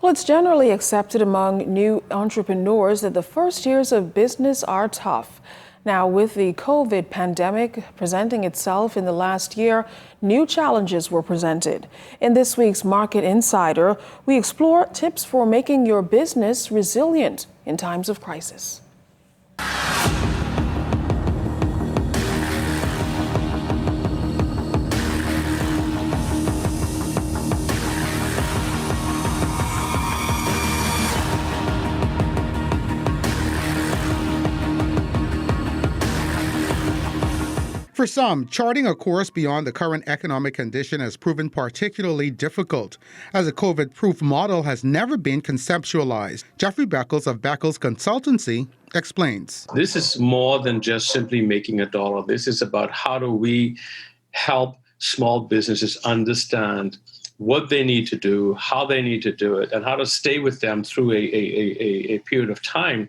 Well, it's generally accepted among new entrepreneurs that the first years of business are tough. Now, with the COVID pandemic presenting itself in the last year, new challenges were presented. In this week's Market Insider, we explore tips for making your business resilient in times of crisis. For some, charting a course beyond the current economic condition has proven particularly difficult, as a COVID-proof model has never been conceptualized. Jeffrey Beckles of Beckles Consultancy explains. This is more than just simply making a dollar. This is about how do we help small businesses understand what they need to do, how they need to do it, and how to stay with them through a period of time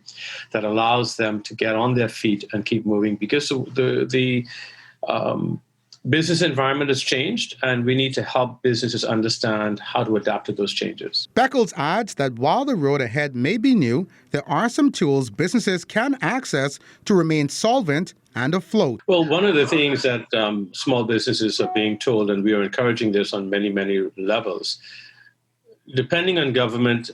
that allows them to get on their feet and keep moving. Because the business environment has changed, and we need to help businesses understand how to adapt to those changes. Beckles adds that while the road ahead may be new, there are some tools businesses can access to remain solvent and afloat. Well, one of the things that small businesses are being told, and we are encouraging this on many, many levels, depending on government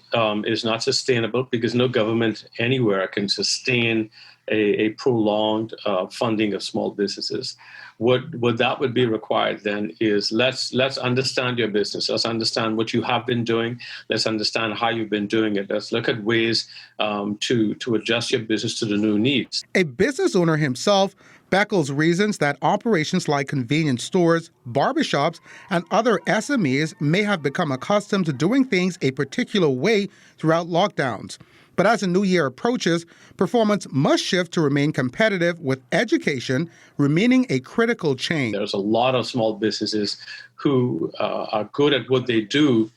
is not sustainable, because no government anywhere can sustain a prolonged funding of small businesses. What that would be required then is let's understand your business. Let's understand what you have been doing. Let's understand how you've been doing it. Let's look at ways to adjust your business to the new needs. A business owner himself, Beckles reasons that operations like convenience stores, barbershops, and other SMEs may have become accustomed to doing things a particular way throughout lockdowns. But as the new year approaches, performance must shift to remain competitive, with education remaining a critical chain. There's a lot of small businesses who are good at what they do,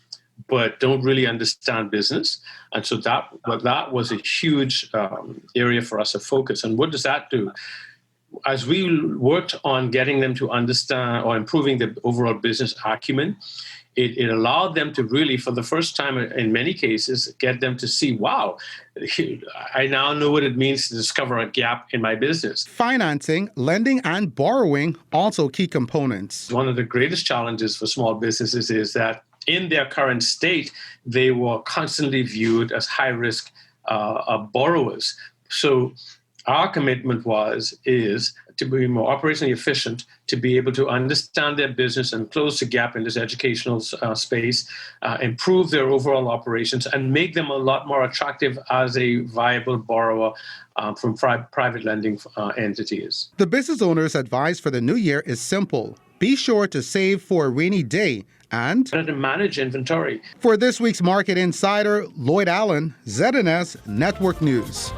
but don't really understand business. And so that was a huge area for us to focus. And what does that do? As we worked on getting them to understand or improving the overall business acumen, it allowed them to really, for the first time in many cases, get them to see, wow, I now know what it means to discover a gap in my business. Financing, lending, and borrowing also key components. One of the greatest challenges for small businesses is that in their current state, they were constantly viewed as high-risk borrowers. So our commitment is to be more operationally efficient, to be able to understand their business and close the gap in this educational space, improve their overall operations, and make them a lot more attractive as a viable borrower from private lending entities. The business owner's advice for the new year is simple. Be sure to save for a rainy day and to manage inventory. For this week's Market Insider, Lloyd Allen, ZNS Network News.